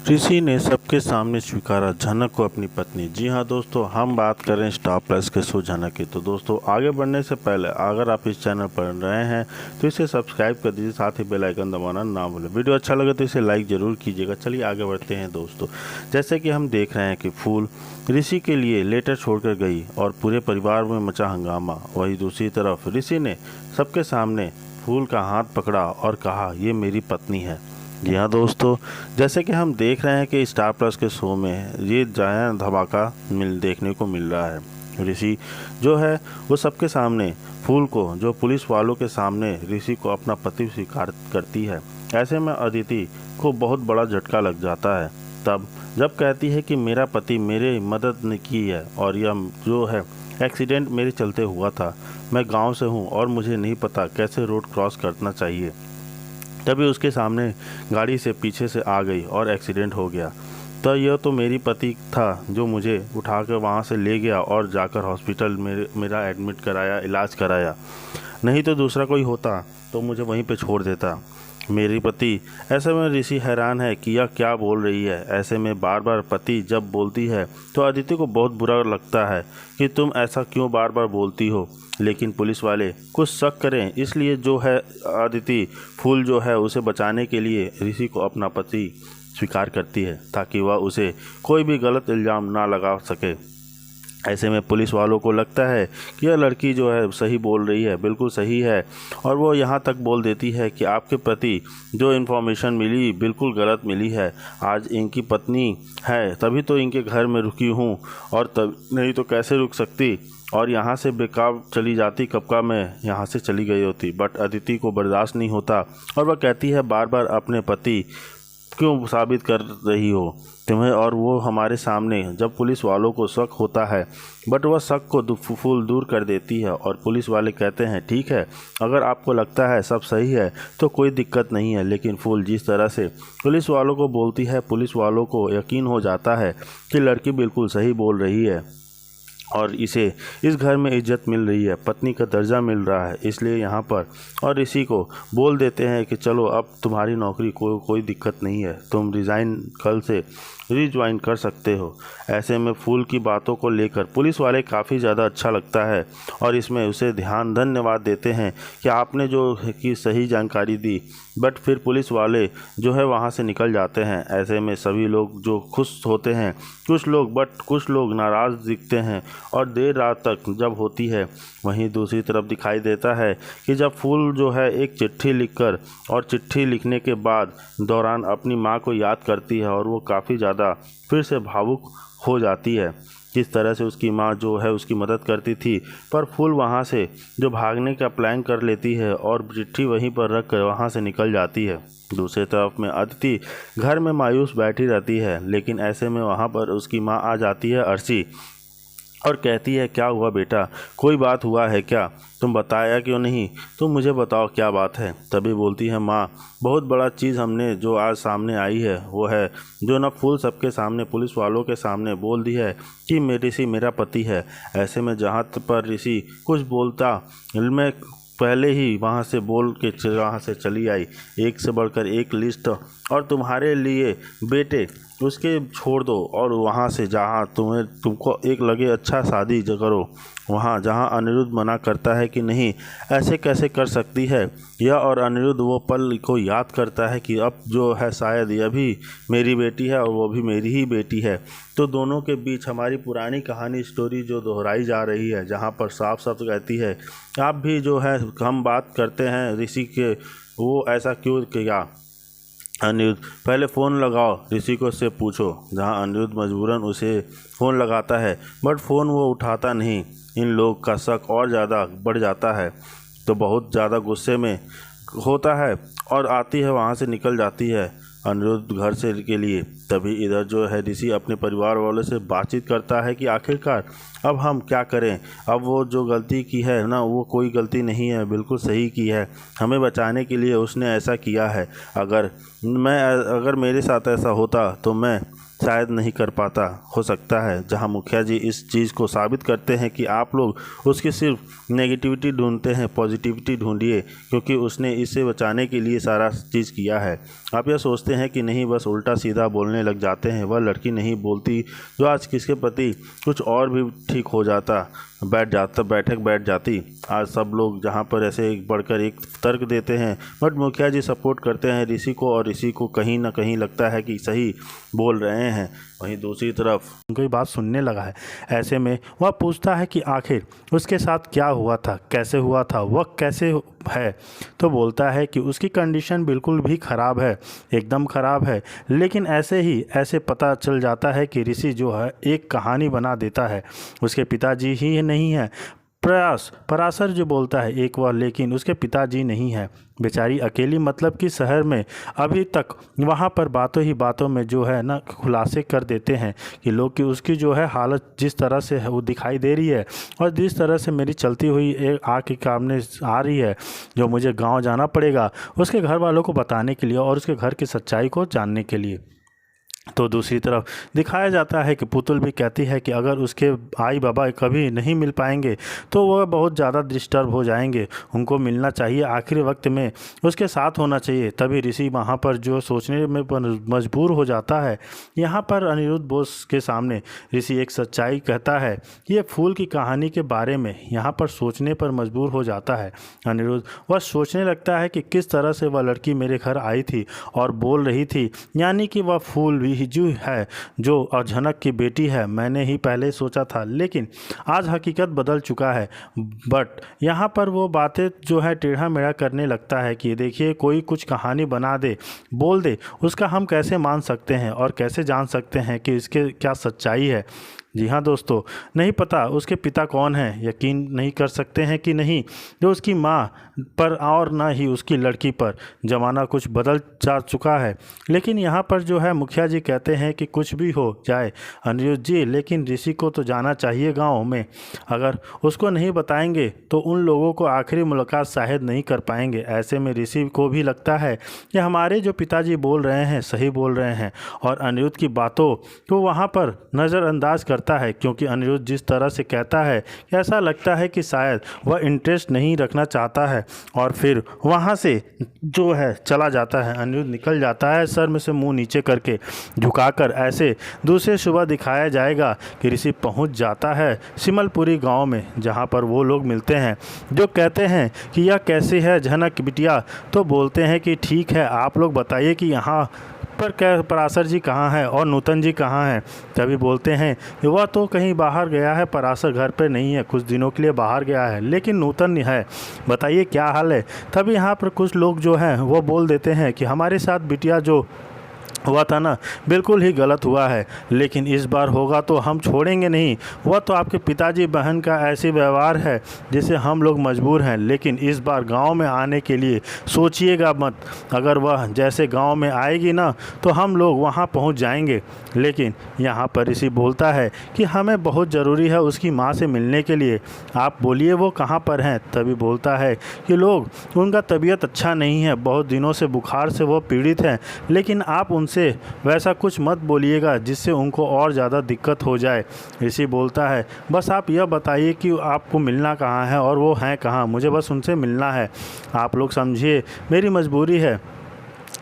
ऋषि ने सबके सामने स्वीकारा झनक को अपनी पत्नी। जी हाँ दोस्तों, हम बात कर रहे हैं स्टार प्लस के शो झनक की। तो दोस्तों, आगे बढ़ने से पहले अगर आप इस चैनल पर रहे हैं तो इसे सब्सक्राइब कर दीजिए, साथ ही बेल आइकन दबाना ना भूलें। वीडियो अच्छा लगे तो इसे लाइक ज़रूर कीजिएगा। चलिए आगे बढ़ते हैं दोस्तों। जैसे कि हम देख रहे हैं कि फूल ऋषि के लिए लेटर छोड़कर गई और पूरे परिवार में मचा हंगामा। वहीं दूसरी तरफ ऋषि ने सबके सामने फूल का हाथ पकड़ा और कहा, ये मेरी पत्नी है। जी हाँ दोस्तों, जैसे कि हम देख रहे हैं कि स्टार प्लस के शो में ये जाया धमाका देखने को मिल रहा है। ऋषि जो है वो सबके सामने फूल को, जो पुलिस वालों के सामने ऋषि को अपना पति स्वीकार करती है। ऐसे में अदिति को बहुत बड़ा झटका लग जाता है। तब जब कहती है कि मेरा पति मेरे मदद ने की है और यह जो है एक्सीडेंट मेरे चलते हुआ था। मैं गाँव से हूँ और मुझे नहीं पता कैसे रोड क्रॉस करना चाहिए। तभी उसके सामने गाड़ी से पीछे से आ गई और एक्सीडेंट हो गया। तो यह तो मेरी पति था जो मुझे उठाकर वहाँ से ले गया और जाकर हॉस्पिटल मेरा एडमिट कराया, इलाज कराया। नहीं तो दूसरा कोई होता तो मुझे वहीं पे छोड़ देता मेरी पति। ऐसे में ऋषि हैरान है कि यह क्या बोल रही है। ऐसे में बार बार पति जब बोलती है तो अदिति को बहुत बुरा लगता है कि तुम ऐसा क्यों बार बार बोलती हो। लेकिन पुलिस वाले कुछ शक करें इसलिए जो है अदिति फूल जो है उसे बचाने के लिए ऋषि को अपना पति स्वीकार करती है, ताकि वह उसे कोई भी गलत इल्ज़ाम ना लगा सके। ऐसे में पुलिस वालों को लगता है कि यह लड़की जो है सही बोल रही है, बिल्कुल सही है। और वो यहाँ तक बोल देती है कि आपके प्रति जो इन्फॉर्मेशन मिली बिल्कुल गलत मिली है। आज इनकी पत्नी है तभी तो इनके घर में रुकी हूँ, और तब नहीं तो कैसे रुक सकती। और यहाँ से बेकार चली जाती कब का मैं यहाँ से चली गई होती। बट अदिति को बर्दाश्त नहीं होता और वह कहती है बार बार अपने पति क्यों साबित कर रही हो तुम्हें, और वो हमारे सामने। जब पुलिस वालों को शक होता है बट वह शक को फूल दूर कर देती है और पुलिस वाले कहते हैं ठीक है, अगर आपको लगता है सब सही है तो कोई दिक्कत नहीं है। लेकिन फूल जिस तरह से पुलिस वालों को बोलती है, पुलिस वालों को यकीन हो जाता है कि लड़की बिल्कुल सही बोल रही है और इसे इस घर में इज्जत मिल रही है, पत्नी का दर्जा मिल रहा है। इसलिए यहाँ पर और ऋषि को बोल देते हैं कि चलो अब तुम्हारी नौकरी को कोई दिक्कत नहीं है, तुम रिज़ाइन कल से रिज्वाइन कर सकते हो। ऐसे में फूल की बातों को लेकर पुलिस वाले काफ़ी ज़्यादा अच्छा लगता है और इसमें उसे धन्यवाद देते हैं कि आपने जो है कि सही जानकारी दी। बट फिर पुलिस वाले जो है वहाँ से निकल जाते हैं। ऐसे में सभी लोग जो खुश होते हैं, कुछ लोग नाराज़ दिखते हैं और देर रात तक जब होती है। वहीं दूसरी तरफ दिखाई देता है कि जब फूल जो है एक चिट्ठी लिखकर और चिट्ठी लिखने के बाद दौरान अपनी माँ को याद करती है और वो काफ़ी ज़्यादा फिर से भावुक हो जाती है। जिस तरह से उसकी माँ जो है उसकी मदद करती थी, पर फूल वहाँ से जो भागने का प्लान कर लेती है और चिट्ठी वहीं पर रख कर वहाँ से निकल जाती है। दूसरी तरफ में अदिति घर में मायूस बैठी रहती है, लेकिन ऐसे में वहाँ पर उसकी माँ आ जाती है अर्शी और कहती है क्या हुआ बेटा, कोई बात हुआ है क्या, तुम बताया क्यों नहीं, तुम मुझे बताओ क्या बात है। तभी बोलती है माँ, बहुत बड़ा चीज़ हमने जो आज सामने आई है वो है जो ना फूल सबके सामने पुलिस वालों के सामने बोल दी है कि ऋषि मेरा पति है। ऐसे में जहाँ पर ऋषि कुछ बोलता मैं पहले ही वहाँ से बोल के वहाँ से चली आई, एक से बढ़कर एक लिस्ट, और तुम्हारे लिए बेटे उसके छोड़ दो और वहाँ से जहाँ तुमको एक लगे अच्छा शादी करो। वहाँ जहाँ अनिरुद्ध मना करता है कि नहीं ऐसे कैसे कर सकती है यह, और अनिरुद्ध वो पल को याद करता है कि अब जो है शायद यह भी मेरी बेटी है और वो भी मेरी ही बेटी है। तो दोनों के बीच हमारी पुरानी कहानी स्टोरी जो दोहराई जा रही है, जहाँ पर साफ साफ कहती है आप भी जो है हम बात करते हैं ऋषि के, वो ऐसा क्यों किया। अनिरुद्ध पहले फ़ोन लगाओ ऋषि को से पूछो। जहां अनिरुद्ध मजबूरन उसे फ़ोन लगाता है बट फ़ोन वो उठाता नहीं। इन लोग का शक और ज़्यादा बढ़ जाता है तो बहुत ज़्यादा गुस्से में होता है और आती है वहां से निकल जाती है अनिरुद्ध घर से के लिए। तभी इधर जो है ऋषि अपने परिवार वालों से बातचीत करता है कि आखिरकार अब हम क्या करें। अब वो जो गलती की है ना वो कोई गलती नहीं है, बिल्कुल सही की है। हमें बचाने के लिए उसने ऐसा किया है। अगर मेरे साथ ऐसा होता तो मैं शायद नहीं कर पाता हो सकता है। जहां मुखिया जी इस चीज़ को साबित करते हैं कि आप लोग उसकी सिर्फ नेगेटिविटी ढूंढते हैं, पॉजिटिविटी ढूंढिए, क्योंकि उसने इसे बचाने के लिए सारा चीज़ किया है। आप यह सोचते हैं कि नहीं, बस उल्टा सीधा बोलने लग जाते हैं। वह लड़की नहीं बोलती जो आज किसके प्रति कुछ और भी ठीक हो जाता, बैठ जाती। आज सब लोग जहां पर ऐसे बढ़कर एक तर्क देते हैं, बट मुखिया जी सपोर्ट करते हैं ऋषि को, और ऋषि को कहीं ना कहीं लगता है कि सही बोल रहे हैं। वहीं दूसरी तरफ कोई बात सुनने लगा है। ऐसे में वह पूछता है कि आखिर उसके साथ क्या हुआ था, कैसे हुआ था, वह कैसे है। तो बोलता है कि उसकी कंडीशन बिल्कुल भी ख़राब है, एकदम ख़राब है। लेकिन ऐसे पता चल जाता है कि ऋषि जो है एक कहानी बना देता है। उसके पिताजी ही नहीं है, पराशर जो बोलता है एक बार, लेकिन उसके पिताजी नहीं है। बेचारी अकेली, मतलब कि शहर में अभी तक वहाँ पर बातों ही बातों में जो है ना खुलासे कर देते हैं कि लोग कि उसकी जो है हालत जिस तरह से है वो दिखाई दे रही है, और जिस तरह से मेरी चलती हुई एक आँख के सामने आ रही है, जो मुझे गांव जाना पड़ेगा उसके घर वालों को बताने के लिए और उसके घर की सच्चाई को जानने के लिए। तो दूसरी तरफ दिखाया जाता है कि पुतुल भी कहती है कि अगर उसके आई बाबा कभी नहीं मिल पाएंगे तो वह बहुत ज़्यादा डिस्टर्ब हो जाएंगे, उनको मिलना चाहिए, आखिरी वक्त में उसके साथ होना चाहिए। तभी ऋषि वहाँ पर जो सोचने में मजबूर हो जाता है। यहाँ पर अनिरुद्ध बोस के सामने ऋषि एक सच्चाई कहता है। ये फूल की कहानी के बारे में यहाँ पर सोचने पर मजबूर हो जाता है अनिरुद्ध। वह सोचने लगता है कि किस तरह से वह लड़की मेरे घर आई थी और बोल रही थी, यानी कि वह फूल भी हिजू है जो झनक की बेटी है। मैंने ही पहले सोचा था, लेकिन आज हकीकत बदल चुका है। बट यहाँ पर वो बातें जो है टेढ़ा मेढ़ा करने लगता है कि देखिए, कोई कुछ कहानी बना दे, बोल दे, उसका हम कैसे मान सकते हैं और कैसे जान सकते हैं कि इसके क्या सच्चाई है। जी हाँ दोस्तों, नहीं पता उसके पिता कौन हैं, यकीन नहीं कर सकते हैं कि नहीं जो उसकी माँ पर और ना ही उसकी लड़की पर। ज़माना कुछ बदल जा चुका है। लेकिन यहाँ पर जो है मुखिया जी कहते हैं कि कुछ भी हो जाए अनिरुद्ध जी, लेकिन ऋषि को तो जाना चाहिए गांव में। अगर उसको नहीं बताएंगे तो उन लोगों को आखिरी मुलाकात शायद नहीं कर पाएंगे। ऐसे में ऋषि को भी लगता है कि हमारे जो पिताजी बोल रहे हैं सही बोल रहे हैं, और अनिरुद्ध की बातों को वहाँ पर नज़रअंदाज करता है, क्योंकि अनिरुद्ध जिस तरह से कहता है ऐसा लगता है कि शायद वह इंटरेस्ट नहीं रखना चाहता है, और फिर वहाँ से जो है चला जाता है। अनिरुद्ध निकल जाता है, सर में से मुंह नीचे करके झुकाकर। ऐसे दूसरे सुबह दिखाया जाएगा कि ऋषि पहुँच जाता है सिमलपुरी गांव में, जहाँ पर वो लोग मिलते हैं जो कहते हैं कि यह कैसी है झनक बिटिया। तो बोलते हैं कि ठीक है, आप लोग बताइए कि यहाँ पर क्या पराशर जी कहाँ है और नूतन जी कहाँ हैं। तभी बोलते हैं वह तो कहीं बाहर गया है, पराशर घर पे नहीं है, कुछ दिनों के लिए बाहर गया है, लेकिन नूतन है, बताइए क्या हाल है। तभी यहाँ पर कुछ लोग जो हैं वो बोल देते हैं कि हमारे साथ बिटिया जो हुआ था ना, बिल्कुल ही गलत हुआ है, लेकिन इस बार होगा तो हम छोड़ेंगे नहीं। वह तो आपके पिताजी बहन का ऐसी व्यवहार है जिसे हम लोग मजबूर हैं, लेकिन इस बार गांव में आने के लिए सोचिएगा मत। अगर वह जैसे गांव में आएगी ना तो हम लोग वहां पहुंच जाएंगे। लेकिन यहाँ पर ऋषि बोलता है कि हमें बहुत ज़रूरी है उसकी माँ से मिलने के लिए, आप बोलिए वो कहाँ पर हैं। तभी बोलता है कि लोग उनका तबीयत अच्छा नहीं है, बहुत दिनों से बुखार से वो पीड़ित हैं, लेकिन आप उनसे वैसा कुछ मत बोलिएगा जिससे उनको और ज़्यादा दिक्कत हो जाए। ऋषि बोलता है बस आप यह बताइए कि आपको मिलना कहाँ है और वो हैं कहाँ, मुझे बस उनसे मिलना है, आप लोग समझिए मेरी मजबूरी है।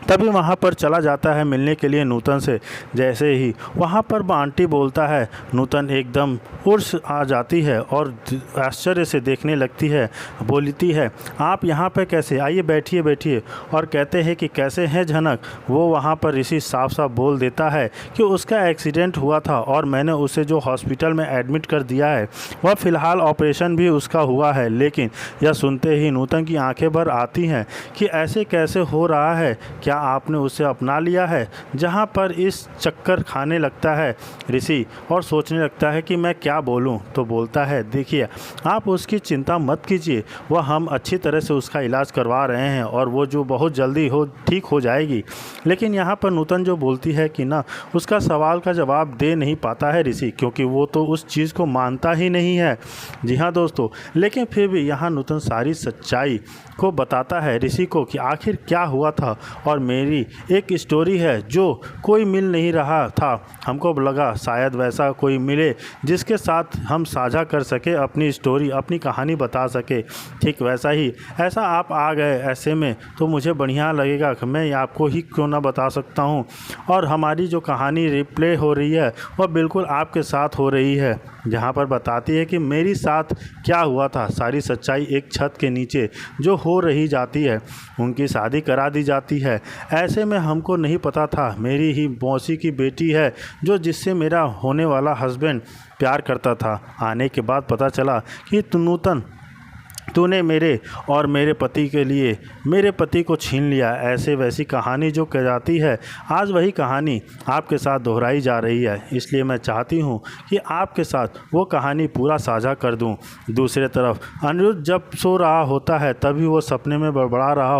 तभी वहाँ पर चला जाता है मिलने के लिए नूतन से। जैसे ही वहाँ पर आंटी बोलता है, नूतन एकदम उर्स आ जाती है और आश्चर्य से देखने लगती है, बोलती है आप यहाँ पे कैसे, आइए बैठिए बैठिए। और कहते हैं कि कैसे हैं झनक। वो वहाँ पर ऋषि साफ साफ बोल देता है कि उसका एक्सीडेंट हुआ था और मैंने उसे जो हॉस्पिटल में एडमिट कर दिया है, वह फ़िलहाल ऑपरेशन भी उसका हुआ है। लेकिन यह सुनते ही नूतन की आंखें भर आती हैं कि ऐसे कैसे हो रहा है, क्या आपने उसे अपना लिया है। जहाँ पर इस चक्कर खाने लगता है ऋषि और सोचने लगता है कि मैं क्या बोलूं। तो बोलता है देखिए आप उसकी चिंता मत कीजिए, वह हम अच्छी तरह से उसका इलाज करवा रहे हैं और वो जो बहुत जल्दी ठीक हो जाएगी। लेकिन यहाँ पर नूतन जो बोलती है कि ना, उसका सवाल का जवाब दे नहीं पाता है ऋषि, क्योंकि वो तो उस चीज़ को मानता ही नहीं है। जी हाँ दोस्तों, लेकिन फिर भी यहाँ नूतन सारी सच्चाई को बताता है ऋषि को कि आखिर क्या हुआ था और और मेरी एक स्टोरी है जो कोई मिल नहीं रहा था। हमको लगा शायद वैसा कोई मिले जिसके साथ हम साझा कर सके अपनी स्टोरी, अपनी कहानी बता सके। ठीक वैसा ही ऐसा आप आ गए ऐसे में तो मुझे बढ़िया लगेगा कि मैं आपको ही क्यों ना बता सकता हूँ। और हमारी जो कहानी रिप्ले हो रही है वह बिल्कुल आपके साथ हो रही है, जहाँ पर बताती है कि मेरी साथ क्या हुआ था। सारी सच्चाई एक छत के नीचे जो हो रही जाती है। उनकी शादी करा दी जाती है। ऐसे में हमको नहीं पता था मेरी ही मौसी की बेटी है जो जिससे मेरा होने वाला हस्बैंड प्यार करता था। आने के बाद पता चला कि तूने मेरे और मेरे पति के लिए मेरे पति को छीन लिया। ऐसे वैसी कहानी जो कह जाती है, आज वही कहानी आपके साथ दोहराई जा रही है। इसलिए मैं चाहती हूँ कि आपके साथ वो कहानी पूरा साझा कर दूँ। दूसरी तरफ अनिरुद्ध जब सो रहा होता है तभी वो सपने में बड़बड़ा रहा